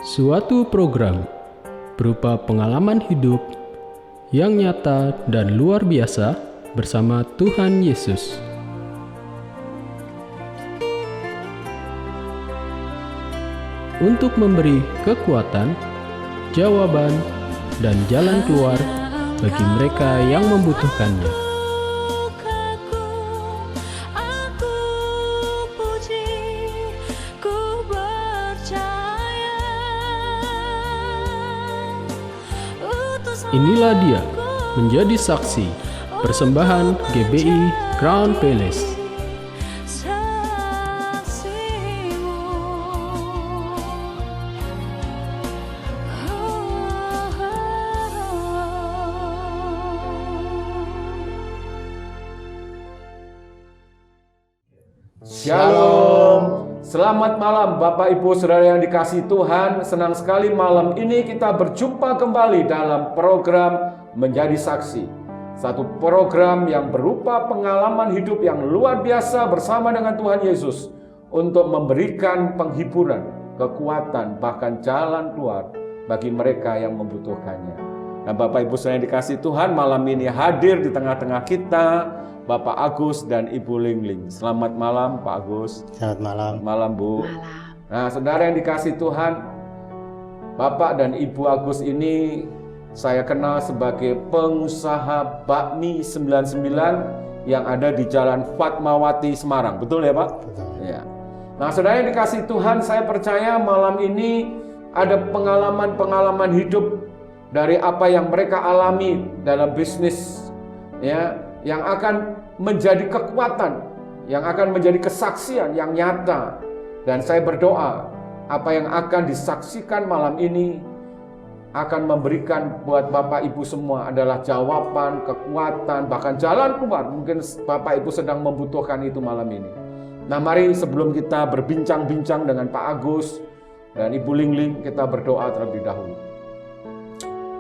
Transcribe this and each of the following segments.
Suatu program berupa pengalaman hidup yang nyata dan luar biasa bersama Tuhan Yesus. Untuk memberi kekuatan, jawaban, dan jalan keluar bagi mereka yang membutuhkannya. Inilah dia, menjadi saksi, persembahan GBI Crown Palace. Shalom, selamat malam Bapak Ibu Saudara yang dikasihi Tuhan. Senang sekali malam ini kita berjumpa kembali dalam program Menjadi Saksi. Satu program yang berupa pengalaman hidup yang luar biasa bersama dengan Tuhan Yesus untuk memberikan penghiburan, kekuatan, bahkan jalan keluar bagi mereka yang membutuhkannya. Nah Bapak Ibu Saudara yang dikasihi Tuhan, malam ini hadir di tengah-tengah kita Bapak Agus dan Ibu Lingling. Selamat malam Pak Agus. Selamat malam. Selamat malam Bu. Malam. Nah saudara yang dikasihi Tuhan, Bapak dan Ibu Agus ini saya kenal sebagai pengusaha bakmi 99 yang ada di Jalan Fatmawati Semarang. Betul ya Pak? Betul. Ya. Nah saudara yang dikasihi Tuhan, saya percaya malam ini ada pengalaman-pengalaman hidup dari apa yang mereka alami dalam bisnis, ya, yang akan menjadi kekuatan, yang akan menjadi kesaksian yang nyata. Dan saya berdoa apa yang akan disaksikan malam ini akan memberikan buat Bapak Ibu semua adalah jawaban, kekuatan, bahkan jalan keluar. Mungkin Bapak Ibu sedang membutuhkan itu malam ini. Nah mari sebelum kita berbincang-bincang dengan Pak Agus dan Ibu Lingling, kita berdoa terlebih dahulu.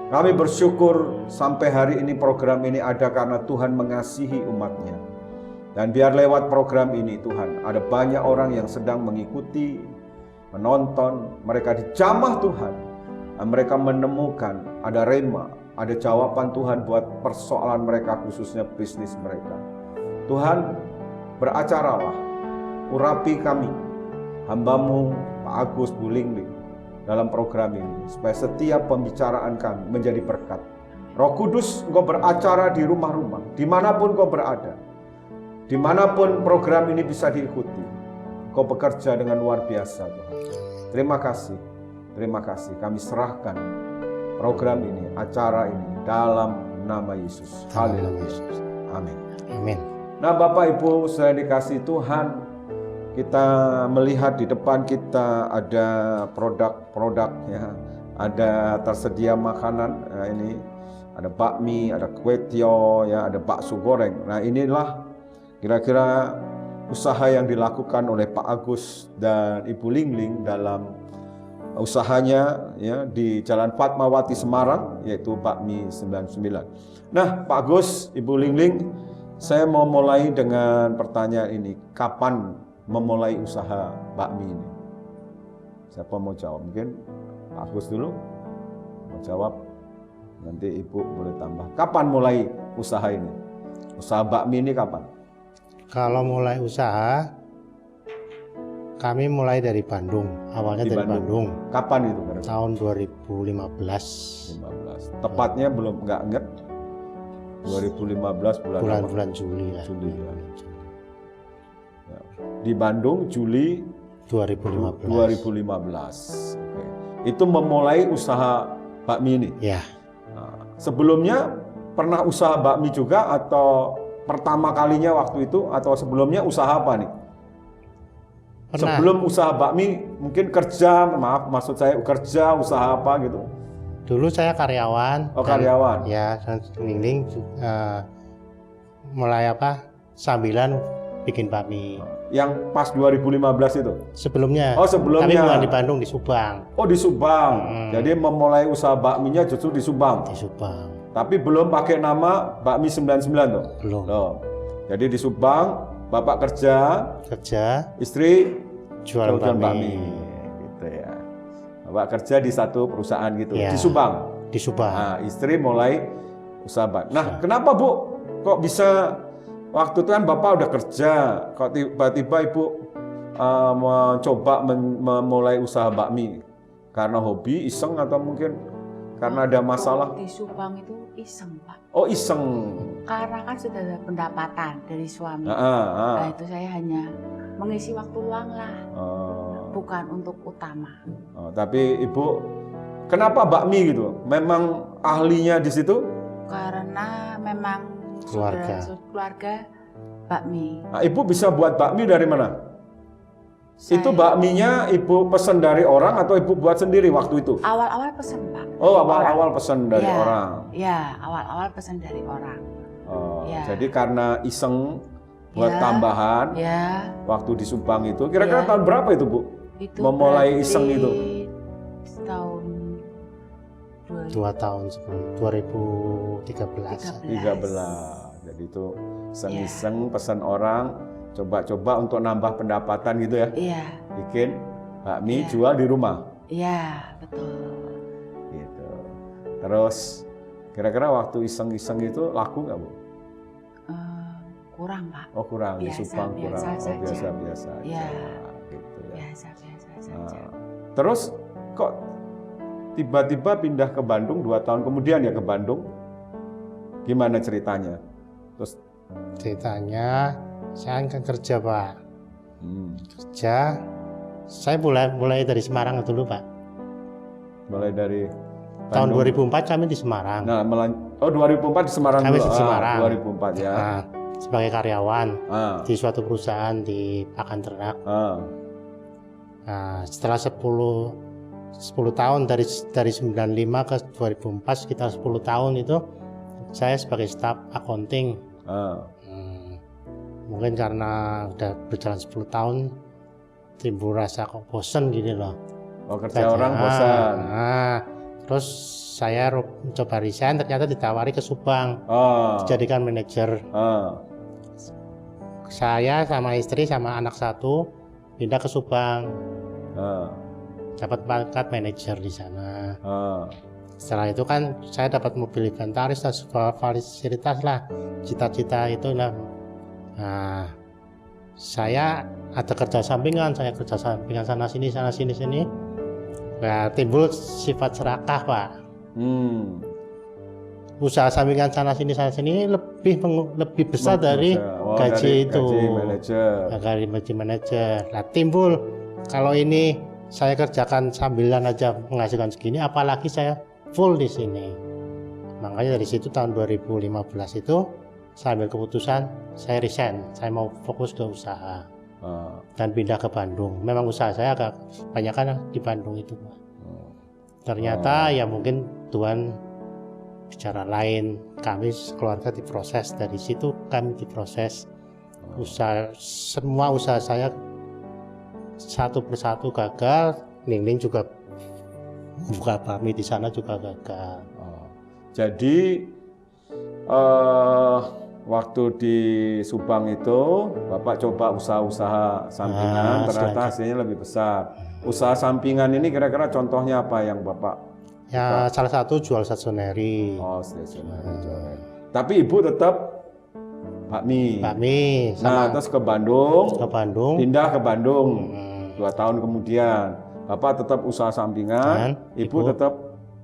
Kami bersyukur sampai hari ini program ini ada karena Tuhan mengasihi umatnya. Dan biar lewat program ini Tuhan, ada banyak orang yang sedang mengikuti, menonton, mereka dijamah Tuhan. Dan mereka menemukan ada rema, ada jawaban Tuhan buat persoalan mereka, khususnya bisnis mereka. Tuhan, beracaralah, urapi kami, hamba-Mu Pak Agus, Bu Lingling, dalam program ini, supaya setiap pembicaraan kami menjadi berkat. Roh Kudus, Engkau beracara di rumah-rumah, dimanapun Engkau berada, dimanapun program ini bisa diikuti. Engkau bekerja dengan luar biasa Tuhan. Terima kasih, terima kasih. Kami serahkan program ini, acara ini dalam nama Yesus. Haleluya. Amin. Amin. Nah Bapak Ibu saya dikasihi Tuhan, kita melihat di depan kita ada produk-produk, ya, ada tersedia makanan, ya, ini ada bakmi, ada kue tio, ya, ada bakso goreng. Nah inilah kira-kira usaha yang dilakukan oleh Pak Agus dan Ibu Lingling dalam usahanya, ya, di Jalan Fatmawati Semarang, yaitu bakmi 99. Nah Pak Agus, Ibu Lingling, saya mau mulai dengan pertanyaan ini. Kapan memulai usaha bakmi ini? Siapa mau jawab? Mungkin Pak Agus dulu mau jawab, nanti Ibu boleh tambah. Kapan mulai usaha ini? Usaha bakmi ini kapan? Kalau mulai usaha, kami mulai dari Bandung. Awalnya dari Bandung. Kapan itu? Tahun 2015. 15. Tepatnya belum, nggak ingat. 2015 bulan Juli lah. Juli, ya. Ya. Di Bandung Juli 2015. 2015. Oke. Itu memulai usaha bakmi ini. Ya. Nah, sebelumnya pernah usaha bakmi juga atau pertama kalinya waktu itu, atau sebelumnya usaha apa nih? Pernah. Sebelum usaha bakmi mungkin kerja, maksud saya kerja usaha apa gitu? Dulu saya karyawan. Oh karyawan. Ya, dan Lingling mulai sambilan bikin bakmi. Yang pas 2015 itu? Sebelumnya. Oh sebelumnya. Tapi bukan di Bandung, di Subang. Oh di Subang. Jadi memulai usaha bakminya justru di Subang. Di Subang. Tapi belum pakai nama bakmi 99 tuh? Belum. Loh. Jadi di Subang, Bapak kerja, Kerja, istri jual bakmi. gitu ya. Bapak kerja di satu perusahaan gitu, Ya. di Subang. Di Subang. Nah, istri mulai usaha bakmi. Nah, kenapa Bu? Kok bisa waktu itu kan Bapak udah kerja, kok tiba-tiba Ibu mencoba memulai usaha bakmi? Karena hobi, iseng atau mungkin karena ada masalah? Di Subang itu iseng, Pak. Oh, iseng. Karena kan sudah ada pendapatan dari suami. Ah. Nah, itu saya hanya mengisi waktu luang lah, Oh. bukan untuk utama. Oh, tapi Ibu kenapa bakmi gitu? Memang ahlinya di situ? Karena memang Keluarga. keluarga bakmi. Nah, Ibu bisa buat bakmi dari mana? Itu Saya- bakminya Ibu pesan dari orang atau Ibu buat sendiri waktu itu? Awal-awal pesen, Pak. Oh, awal-awal pesan dari Ya. orang. Ya, awal-awal pesan dari orang. Oh, Ya. jadi karena iseng buat Ya. tambahan Ya, waktu di Subang itu. Kira-kira Ya. tahun berapa itu, Bu? itu Memulai berarti iseng itu? tahun 2 tahun sebelum 2013. 13. Jadi itu Ya. iseng-iseng pesan orang, coba-coba untuk nambah pendapatan gitu ya. Iya, Bikin bakmi Ya. jual di rumah. iya, betul. Gitu. Terus kira-kira waktu iseng-iseng itu laku nggak, Bu? Kurang, Pak. Oh, kurang di Biasa, Subang kurang. biasa Oh, saja. biasa-biasa aja. Ya. Gitu ya. Biasa-biasa saja. Nah, terus kok tiba-tiba pindah ke Bandung 2 tahun kemudian ya ke Bandung? Gimana ceritanya? Terus Ceritanya saya kan kerja, Pak. hmm, Kerja. Saya mulai dari Semarang dulu, Pak. mulai dari Tahun Bandung. 2004 kami di Semarang. Nah, 2004 di Semarang Kami dulu. di Semarang. 2004 ya. Nah, sebagai karyawan Ah, di suatu perusahaan di pakan ternak. ah, Nah, setelah 10 tahun dari 95 ke 2004 sekitar 10 tahun itu saya sebagai staf accounting. ah. Mungkin karena udah berjalan 10 tahun timbul rasa kok bosen gitu loh. Oh, kerja orang bosan. Nah, terus saya coba resign, ternyata ditawari ke Subang Oh, dijadikan manajer. ah, Saya sama istri sama anak satu pindah ke Subang, ah, dapat pangkat manajer di sana. ah. Setelah itu kan saya dapat mobil inventaris dan sebuah fasilitas lah, cita-cita itu lah. Nah, saya ada kerja sampingan, saya kerja sampingan sana sini. Nah, timbul sifat serakah, Pak. Hmm. Usaha sampingan sana sini lebih besar dari Oh, gaji dari itu. Gaji manajer. Gaji manajer. Nah, timbul kalau ini saya kerjakan sambilan aja menghasilkan segini, apalagi saya full di sini. Makanya dari situ tahun 2015 itu saya ambil keputusan, saya resign, saya mau fokus ke usaha Ah, dan pindah ke Bandung. Memang usaha saya agak banyak kan di Bandung itu, Pak. Ternyata ya mungkin Tuhan bicara lain. Kami keluarga diproses, dari situ kami diproses. Semua usaha saya satu persatu gagal. Ning juga buka bakmi di sana juga gagal. oh. Jadi waktu di Subang itu Bapak coba usaha-usaha sampingan, ternyata hasilnya lebih besar. Usaha sampingan ini kira-kira contohnya apa yang Bapak? Ya salah satu jual stationery. Oh, stationery. Tapi Ibu tetap bakmi. Bakmi Nah, sama terus ke Bandung, ke Bandung. pindah ke Bandung. 2 tahun kemudian, Bapak tetap usaha sampingan, Dan Ibu Ibu tetap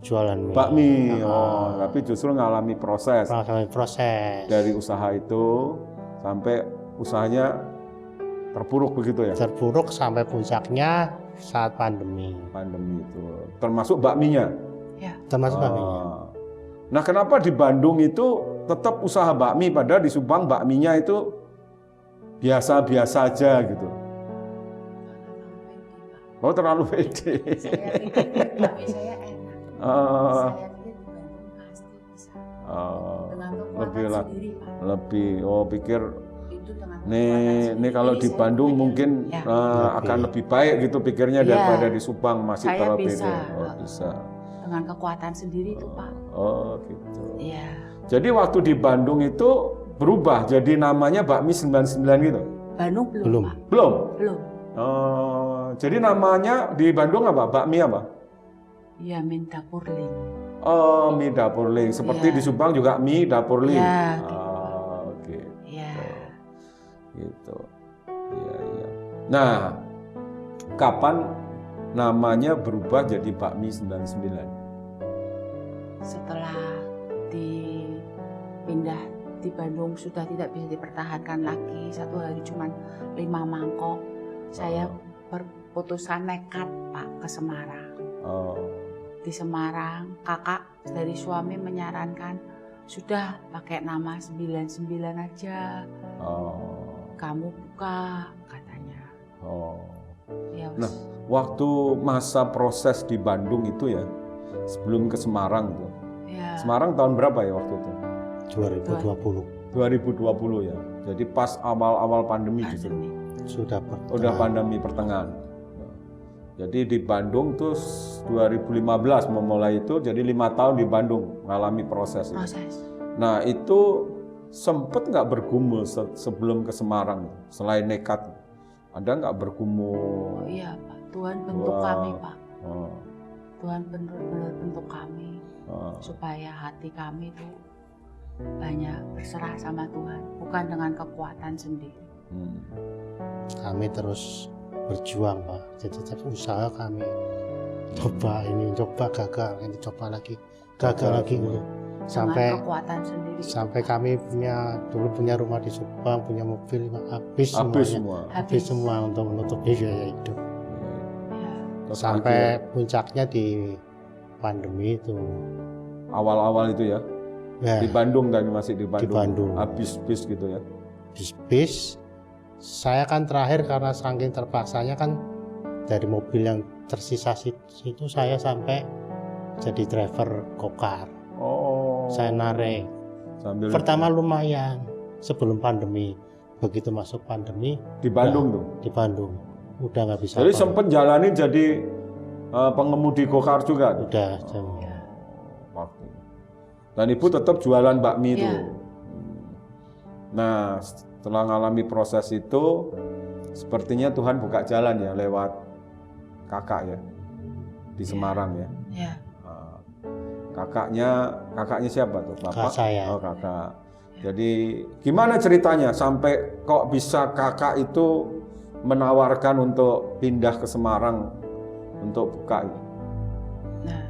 Jualan mie. bakmi. Oh, tapi justru ngalami proses Proses. dari usaha itu sampai usahanya terpuruk begitu ya, Terpuruk sampai puncaknya saat pandemi. pandemi itu. Termasuk bakminya. Termasuk bakminya. Nah, kenapa di Bandung itu tetap usaha bakmi padahal di Subang bakminya itu biasa-biasa aja gitu? Oh, terlalu pede. Saya pikir bakmi saya enak. Ah, Saya pikir di Bandung pasti bisa. ah, Dengan lebih kekuatan lah, sendiri, Pak. pikir Itu dengan kekuatan nih sendiri, kalau di saya Bandung pikir, mungkin ya, akan lebih baik gitu pikirnya Iya. daripada di Subang masih Saya terlalu bisa. pede. Oh, bisa. dengan kekuatan sendiri itu, Pak. Oh, gitu. Iya. Jadi waktu di Bandung itu berubah jadi namanya Bakmi 99 gitu? Bandung belum, Belum. Pak. Belum? Belum. Oh, jadi namanya di Bandung apa? Bakmi apa? Iya, mie dapur Ling. Oh, mie dapur Ling. Seperti Iya. di Subang juga mie dapur Ling. Iya, gitu. Oke. Iya. Gitu. Iya, iya. Nah, kapan namanya berubah jadi Bakmi 99? Setelah dipindah di Bandung sudah tidak bisa dipertahankan lagi. Satu hari cuma 5 mangkok. Saya berputuskan nekat Pak ke Semarang. Oh. Di Semarang, kakak dari suami menyarankan sudah pakai nama 99 aja. Oh. Kamu buka katanya. Oh. Ya, Nah, waktu masa proses di Bandung itu ya, sebelum ke Semarang tuh. ya, Semarang tahun berapa ya waktu itu? 2020 2020 ya. Jadi pas awal-awal pandemi justru. pandemi. sudah Udah pandemi pertengahan. Jadi di Bandung tuh 2015 memulai itu, jadi 5 tahun di Bandung mengalami proses itu. Proses. Nah itu sempet nggak bergumul sebelum ke Semarang, selain nekat? Ada nggak bergumul? Oh iya Pak, Tuhan bentuk Wah. kami Pak. Oh, Tuhan benar-benar bentuk kami oh. supaya hati kami itu banyak berserah sama Tuhan, bukan dengan kekuatan sendiri. Hmm. kami terus berjuang Pak. Jadi setiap usaha kami coba ini, coba gagal, ini coba lagi, gagal lagi semua. sampai Dengan kekuatan sendiri. sampai kami dulu punya rumah di Subang, punya mobil, habis Habis semuanya. semua. Habis semua untuk menutupi biaya hidup. Ya, Terus Sampai akhir- puncaknya di pandemi itu. awal-awal itu ya, Ya, di Bandung dan masih di Bandung. Bandung. Habis bis gitu ya. bis. Saya kan terakhir karena saking terpaksanya kan dari mobil yang tersisa situ saya sampai jadi driver gokar. Oh. Saya narik. Sambil Pertama lumayan sebelum pandemi. Begitu masuk pandemi di Bandung tuh. di Bandung udah nggak bisa. Jadi apa. sempet jalani jadi pengemudi gokar juga tuh. Udah. Waktu. Dan ibu tetap jualan bakmi itu. Iya. Nah, setelah mengalami proses itu, sepertinya Tuhan buka jalan ya lewat kakak ya di Semarang ya. ya. Nah, kakaknya siapa tuh? Bapak? Kakak saya. Oh kakak. Jadi gimana ceritanya sampai kok bisa kakak itu menawarkan untuk pindah ke Semarang untuk buka itu? Nah,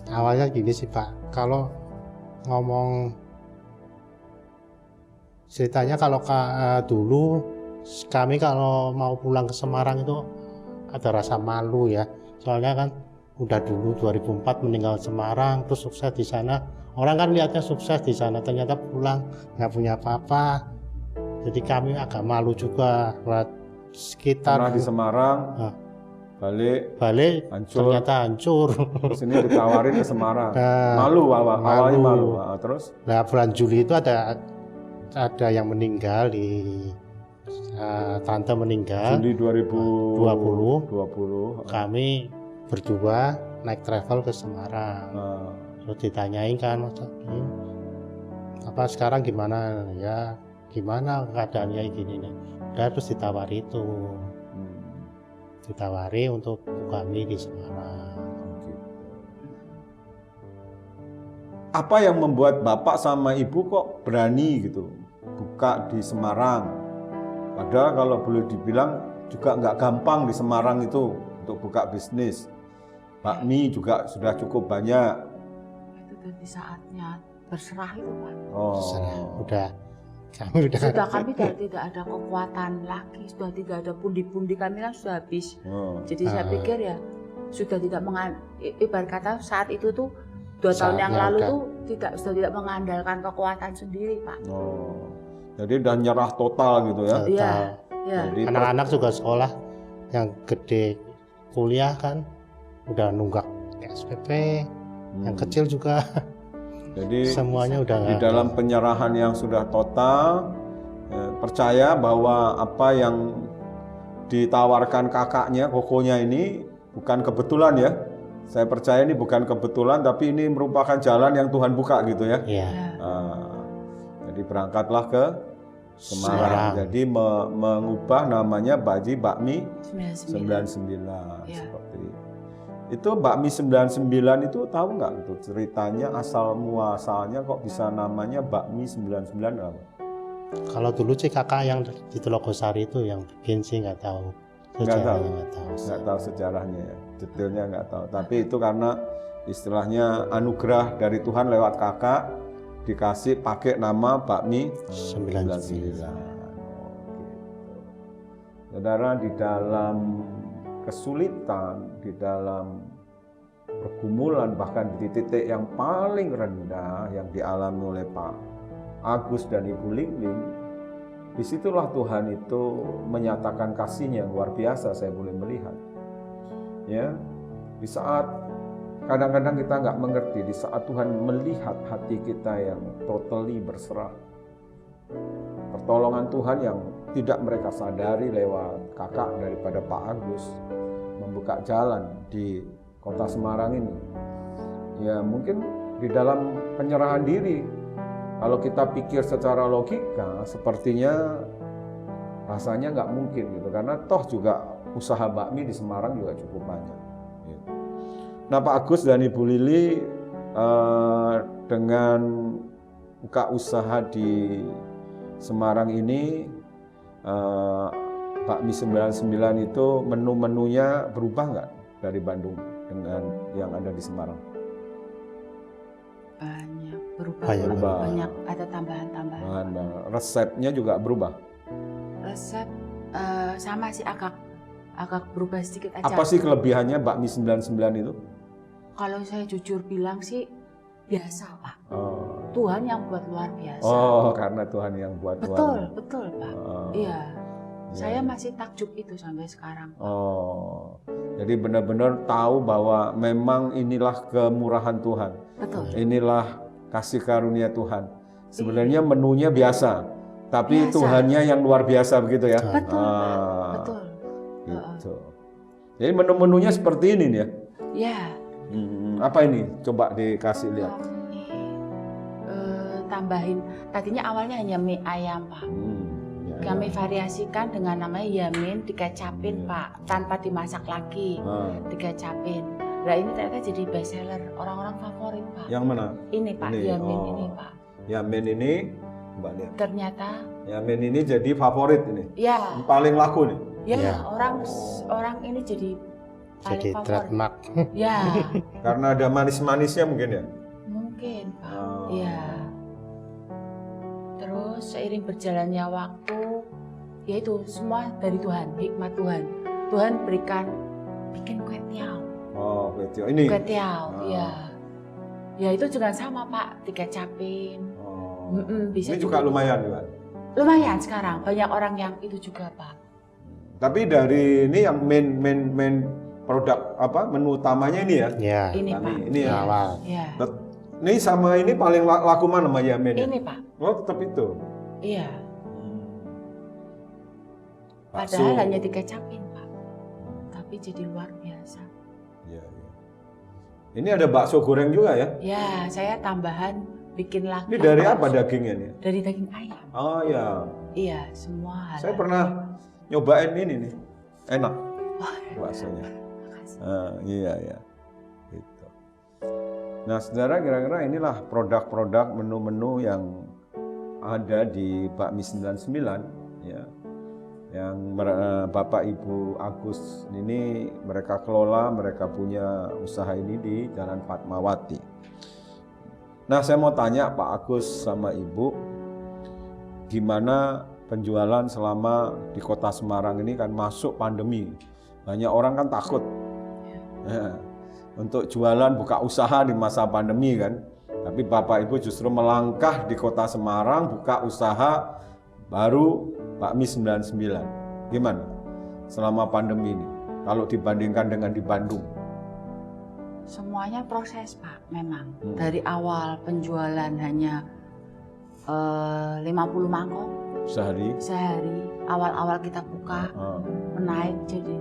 Awalnya gini sih Pak, kalau ngomong ceritanya kalau dulu kami kalau mau pulang ke Semarang itu ada rasa malu ya, soalnya kan udah dulu 2004 meninggal Semarang, terus sukses di sana, orang kan lihatnya sukses di sana, ternyata pulang nggak punya apa-apa, jadi kami agak malu juga buat sekitar Pernah di Semarang, Ah. balik hancur. ternyata hancur. Terus ini ditawarin ke Semarang. Nah, Awalnya malu. malu. Nah, terus Nah, bulan Juli itu ada yang meninggal di tante meninggal. Juli 2020. Kami berdua naik travel ke Semarang. Nah, Terus ditanyain kan, apa sekarang gimana ya? Gimana keadaannya gini nih? Udah terus ditawari itu, hmm, ditawari untuk kami di Semarang. gitu. Apa yang membuat bapak sama ibu kok berani gitu buka di Semarang? Padahal kalau boleh dibilang juga nggak gampang di Semarang itu untuk buka bisnis. Bakmi juga sudah cukup banyak. itu dari saatnya berserah itu Pak. Oh, Udah kami udah Sudah kami sudah tidak ada kekuatan lagi, sudah tidak ada pundi-pundi kami kan sudah habis. oh. Jadi saya pikir ya sudah tidak ibarat kata saat itu tuh 2 tahun yang Saatnya lalu udah. tuh sudah tidak mengandalkan kekuatan sendiri Pak. Oh. Jadi udah nyerah total gitu ya. total. Iya. Ya. Jadi Anak-anak juga sekolah yang gede kuliah kan udah nunggak SPP, yang kecil juga Jadi semuanya udah di nggak dalam penyerahan yang sudah total, percaya bahwa apa yang ditawarkan kakaknya, kokonya ini bukan kebetulan ya. Saya percaya ini bukan kebetulan, tapi ini merupakan jalan yang Tuhan buka gitu ya. ya. Ya. Jadi berangkatlah ke Semarang. Jadi mengubah namanya Bakmi 99. 99 Ya. seperti. Itu bakmi 99 itu tahu nggak itu ceritanya asal muasalnya kok bisa namanya bakmi 99 apa? Kalau dulu sih kakak yang di Telogosari itu yang bikin sih nggak tahu. Nggak tahu. Sejarahnya nggak tahu. Nggak tahu sejarahnya ya, detailnya nggak tahu. Tapi itu karena istilahnya anugerah dari Tuhan lewat kakak dikasih pakai nama bakmi 99. 99. Oh, gitu. Saudara, di dalam kesulitan, di dalam pergumulan, bahkan di titik yang paling rendah yang dialami oleh Pak Agus dan Ibu Lingling, disitulah Tuhan itu menyatakan kasih-Nya yang luar biasa. Saya boleh melihat, ya, di saat kadang-kadang kita nggak mengerti, di saat Tuhan melihat hati kita yang totally berserah, pertolongan Tuhan yang tidak mereka sadari lewat kakak daripada Pak Agus membuka jalan di kota Semarang ini. Ya mungkin di dalam penyerahan diri, kalau kita pikir secara logika sepertinya rasanya nggak mungkin gitu, karena toh juga usaha bakmi di Semarang juga cukup banyak gitu. Nah, Pak Agus dan Ibu Lili dengan buka usaha di Semarang ini, bakmi 99 itu menu-menunya berubah nggak dari Bandung dengan yang ada di Semarang? Banyak berubah, Banyak. banyak ada tambahan-tambahan. Resepnya juga berubah. Resep sama sih, agak berubah sedikit aja. Apa sih kelebihannya bakmi 99 itu? Kalau saya jujur bilang sih biasa, Pak. Oh, Tuhan yang buat luar biasa. oh karena Tuhan yang buat Betul, betul, Pak. Oh, Iya. ya. Saya masih takjub itu sampai sekarang. Oh, jadi benar-benar tahu bahwa memang inilah kemurahan Tuhan. Betul. Inilah kasih karunia Tuhan. Sebenarnya menunya biasa, tapi Biasa. Tuhannya yang luar biasa begitu ya. Betul, Pak. Ah, Betul. gitu. Jadi menu-menunya seperti ini nih ya. Ya. Apa ini? Coba dikasih lihat. Kami tambahin. Tadinya awalnya hanya mie ayam, Pak. Ya, Kami ya. variasikan dengan namanya yamin, dikecapin, Pak, tanpa dimasak lagi, Ah, dikecapin. Nah ini ternyata jadi best seller, orang-orang favorit, Pak. yang mana? Ini, Pak, Ini, yamin oh. ini, Pak. Yamin ini, Mbak lihat. Ternyata, Yamin ini jadi favorit ini. ya, Paling laku nih. ya, Ya. orang ini jadi paling Jadi favorit. trademark. Ya, Karena ada manis-manisnya mungkin ya. mungkin, Pak. Oh. Ya. Terus seiring berjalannya waktu, ya itu semua dari Tuhan, hikmat Tuhan. Tuhan berikan bikin kue tiaw. Oh, betul. Ini. Kue tiaw, Ah. ya. Ya itu juga sama, Pak, dikecapin. Oh. Bisa Ini juga lumayan juga. Lumayan sekarang, banyak orang yang itu juga, Pak. Tapi dari ini yang main produk apa menu utamanya ini ya. Ya. Ini, Kami, Pak. ini ya. Awal. Ya. Ini sama ini paling laku mana sama Yamin? Ya? Ini, Pak. Oh, tetap itu. Iya. Bakso. Padahal hanya dikecapin, Pak. Tapi jadi luar biasa. Iya, iya. Ini ada bakso goreng juga ya? Ya, saya tambahan bikin lagi. Ini dari apa dagingnya nih? Dari daging ayam. Oh ya, Iya, semua halal. saya pernah nyobain ini nih, enak Wah, baksonya. makasih. Iya ya, gitu. Nah, saudara, kira-kira inilah produk-produk menu-menu yang ada di bakmi 99 ya, yang Bapak Ibu Agus ini mereka kelola, mereka punya usaha ini di Jalan Fatmawati. Nah, saya mau tanya Pak Agus sama Ibu, gimana penjualan selama di Kota Semarang ini kan masuk pandemi. Banyak orang kan takut ya, untuk jualan buka usaha di masa pandemi kan. Tapi Bapak Ibu justru melangkah di Kota Semarang buka usaha baru bakmi 99. Gimana selama pandemi ini kalau dibandingkan dengan di Bandung? Semuanya proses, Pak, memang. Dari awal penjualan hanya 50 mangkok Sehari? sehari. Awal-awal kita buka, menaik jadi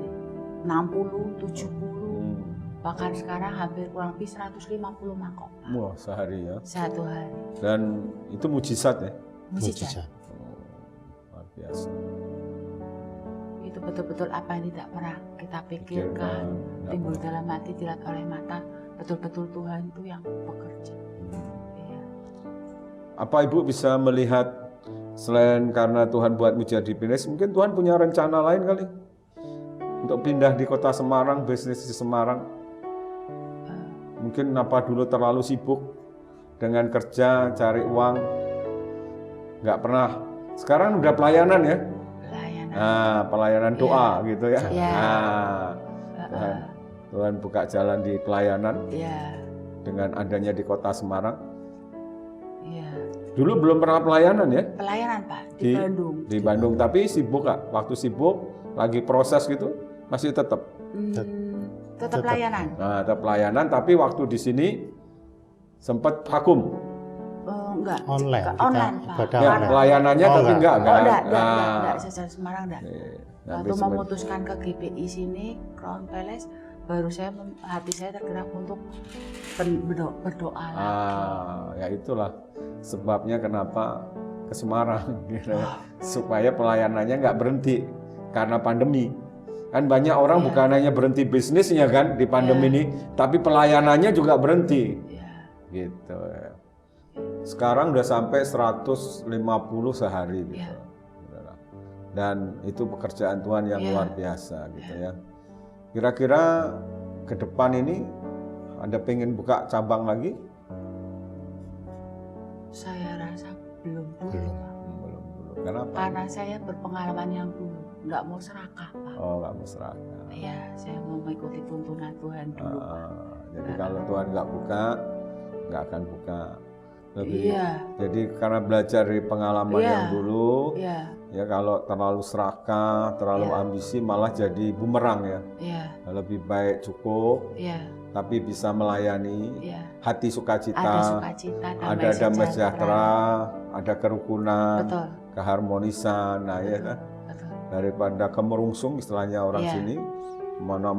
60, 70. Bahkan sekarang hampir kurang lebih 150 mangkok, Pak. Wah, sehari ya. Satu hari. Dan itu mujizat ya. Mujizat. Mujizat. Luar biasa. Itu betul-betul apa yang tidak pernah kita pikirkan, timbul dalam hati, dilihat oleh mata, betul-betul Tuhan itu yang bekerja. Iya. Apa Ibu bisa melihat selain karena Tuhan buat menjadi bisnis, mungkin Tuhan punya rencana lain kali untuk pindah di kota Semarang, bisnis di Semarang? Mungkin apa dulu terlalu sibuk dengan kerja, cari uang, nggak pernah. Sekarang udah pelayanan ya? Pelayanan. Nah, pelayanan doa gitu ya. Iya. Nah, Tuhan buka jalan di pelayanan Iya. dengan adanya di kota Semarang. Iya. Dulu belum pernah pelayanan ya? Pelayanan Pak di Bandung. Di Bandung, tapi sibuk nggak? Waktu sibuk, lagi proses gitu, masih tetap? Tetap pelayanan. Nah, tetap pelayanan, tapi waktu di sini sempat vakum. Online, Online kita Pak. ibadah Ya, online. pelayanannya tapi enggak kan? Enggak, sejak Semarang enggak. Nah, Waktu memutuskan ke GPI sini, Crown Palace, baru hati saya tergerak untuk berdoa lagi. Ya itulah sebabnya kenapa ke Semarang, gitu ya. Supaya pelayanannya nggak berhenti karena pandemi. Kan banyak orang bukan hanya berhenti bisnisnya kan di pandemi ini, tapi pelayanannya juga berhenti. Gitu ya. Sekarang udah sampai 150 sehari gitu. Dan itu pekerjaan Tuhan yang luar biasa gitu ya. Kira-kira ke depan ini Anda pengen buka cabang lagi? Saya rasa belum dulu. Belum. Kenapa? Karena saya berpengalaman yang dulu, nggak mau serakah Pak. Oh, nggak mau serakah. Iya, saya mau mengikuti tuntunan Tuhan dulu Pak. Jadi kalau Tuhan nggak buka, nggak akan buka. Iya. Jadi karena belajar dari pengalaman yang dulu, ya kalau terlalu serakah, terlalu ambisi malah jadi bumerang ya. Lebih baik cukup, tapi bisa melayani, hati sukacita, ada damai sejahtera, ada kerukunan, keharmonisan, nah ya kan. Daripada kemerungsung istilahnya orang sini, mana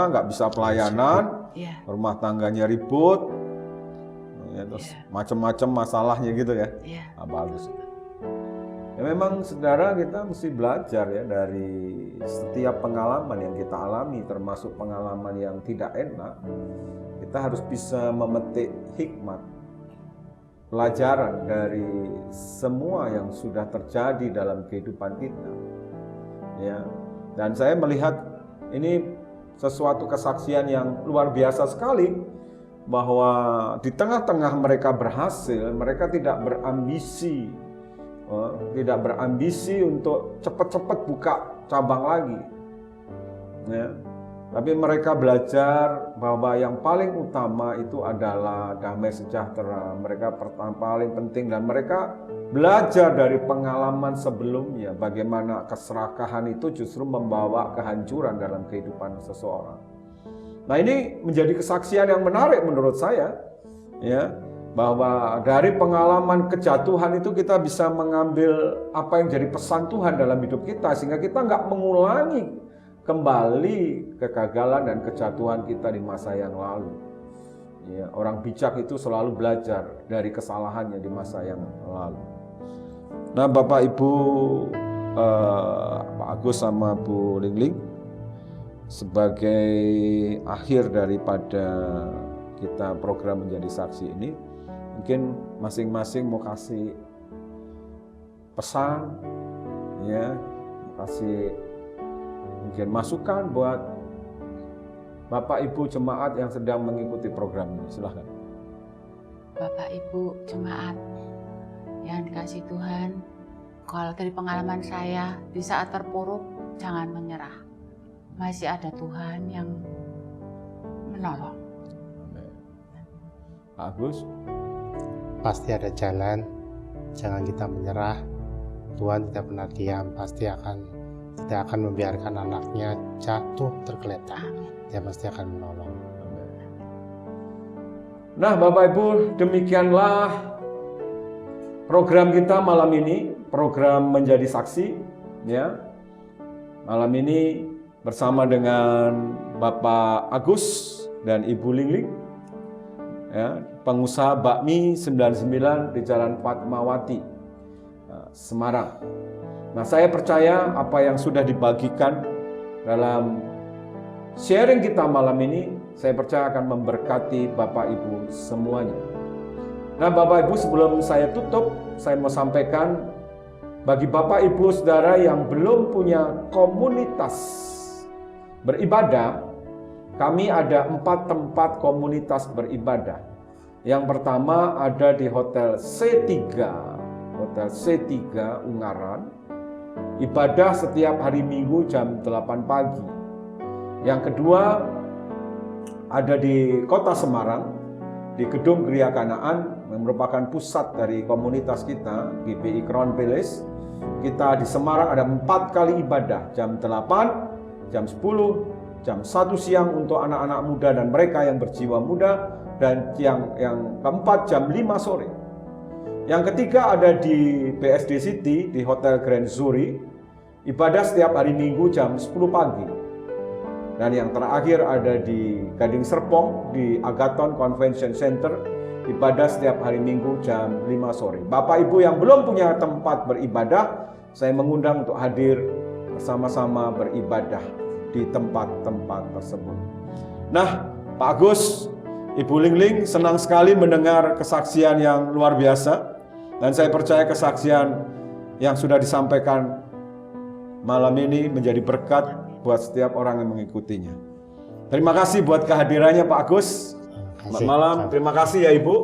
nggak bisa pelayanan, rumah tangganya ribut. Ya, terus macam-macam masalahnya gitu ya. Nah, bagus. Ya memang saudara, kita mesti belajar ya dari setiap pengalaman yang kita alami, termasuk pengalaman yang tidak enak. Kita harus bisa memetik hikmat, pelajaran dari semua yang sudah terjadi dalam kehidupan kita. Ya. Dan saya melihat ini sesuatu kesaksian yang luar biasa sekali. Bahwa di tengah-tengah mereka berhasil, mereka tidak berambisi untuk cepat-cepat buka cabang lagi. Ya. Tapi mereka belajar bahwa yang paling utama itu adalah damai sejahtera. Mereka paling penting, dan mereka belajar dari pengalaman sebelumnya bagaimana keserakahan itu justru membawa kehancuran dalam kehidupan seseorang. Nah, ini menjadi kesaksian yang menarik menurut saya, ya, bahwa dari pengalaman kejatuhan itu kita bisa mengambil apa yang jadi pesan Tuhan dalam hidup kita, sehingga kita nggak mengulangi kembali kegagalan dan kejatuhan kita di masa yang lalu. Ya, orang bijak itu selalu belajar dari kesalahannya di masa yang lalu. Nah, Bapak Ibu, Pak Agus sama Bu Lingling, sebagai akhir daripada kita program menjadi saksi ini, mungkin masing-masing mau kasih pesan, ya, kasih mungkin masukan buat Bapak Ibu jemaat yang sedang mengikuti program ini. Silahkan. Bapak Ibu jemaat yang dikasih Tuhan, kalau dari pengalaman saya, di saat terpuruk jangan menyerah. Masih ada Tuhan yang menolong. Pak Agus? Pasti ada jalan, jangan kita menyerah. Tuhan tidak pernah diam, tidak akan membiarkan anaknya jatuh tergeletak. Dia pasti akan menolong. Nah, Bapak Ibu, demikianlah program kita malam ini, program menjadi saksi, ya. Malam ini bersama dengan Bapak Agus dan Ibu Lingling, ya, pengusaha bakmi 99 di Jalan Fatmawati. Semarang. Nah, saya percaya apa yang sudah dibagikan dalam sharing kita malam ini, saya percaya akan memberkati Bapak Ibu semuanya. Nah, Bapak Ibu, sebelum saya tutup, saya mau sampaikan bagi Bapak Ibu Saudara yang belum punya komunitas beribadah, kami ada 4 tempat komunitas beribadah. Yang pertama ada di Hotel C3 Ungaran. Ibadah setiap hari Minggu jam 8 pagi. Yang kedua ada di Kota Semarang, di Gedung Gereja Kanaan, yang merupakan pusat dari komunitas kita, GBI Crown Palace. Kita di Semarang ada 4 kali ibadah, jam 8, jam 10, jam 1 siang untuk anak-anak muda dan mereka yang berjiwa muda, dan yang keempat jam 5 sore. Yang ketiga ada di BSD City, di Hotel Grand Zuri, ibadah setiap hari Minggu jam 10 pagi. Dan yang terakhir ada di Gading Serpong, di Agathon Convention Center, ibadah setiap hari Minggu jam 5 sore. Bapak Ibu yang belum punya tempat beribadah, saya mengundang untuk hadir bersama-sama beribadah di tempat-tempat tersebut. Nah, Pak Agus, Ibu Lingling, senang sekali mendengar kesaksian yang luar biasa. Dan saya percaya kesaksian yang sudah disampaikan malam ini menjadi berkat buat setiap orang yang mengikutinya. Terima kasih buat kehadirannya Pak Agus. Selamat malam, terima kasih ya Ibu.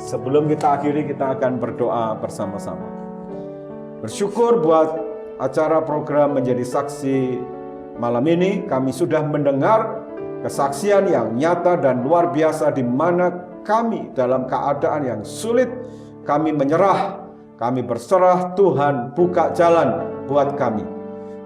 Sebelum kita akhiri, kita akan berdoa bersama-sama. Bersyukur buat acara program Menjadi Saksi malam ini. Kami sudah mendengar kesaksian yang nyata dan luar biasa, di mana kami dalam keadaan yang sulit, kami menyerah, kami berserah, Tuhan buka jalan buat kami.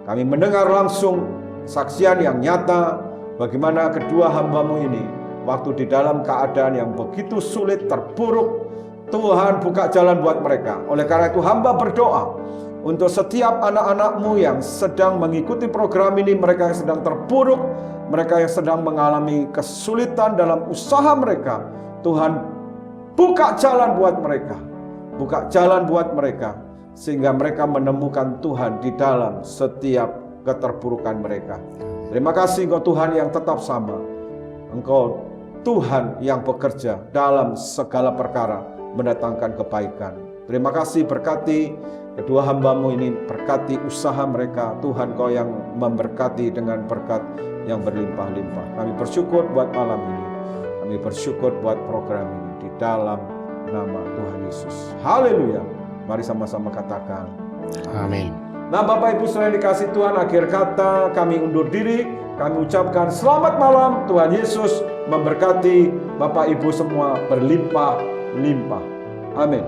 Kami mendengar langsung saksian yang nyata bagaimana kedua hamba-Mu ini waktu di dalam keadaan yang begitu sulit, terpuruk, Tuhan buka jalan buat mereka. Oleh karena itu hamba berdoa untuk setiap anak-anak-Mu yang sedang mengikuti program ini, mereka yang sedang terpuruk, mereka yang sedang mengalami kesulitan dalam usaha mereka, Tuhan buka jalan buat mereka. Buka jalan buat mereka, sehingga mereka menemukan Tuhan di dalam setiap keterpurukan mereka. Terima kasih Engkau Tuhan yang tetap sama. Engkau Tuhan yang bekerja dalam segala perkara, mendatangkan kebaikan. Terima kasih, berkati kedua hamba-Mu ini, berkati usaha mereka. Tuhan, Kau yang memberkati dengan berkat yang berlimpah-limpah. Kami bersyukur buat malam ini. Kami bersyukur buat program ini di dalam nama Tuhan Yesus. Haleluya. Mari sama-sama katakan Amin. Nah, Bapak Ibu saudara dikasih Tuhan, akhir kata kami undur diri. Kami ucapkan selamat malam. Tuhan Yesus memberkati Bapak Ibu semua berlimpah-limpah. Amin.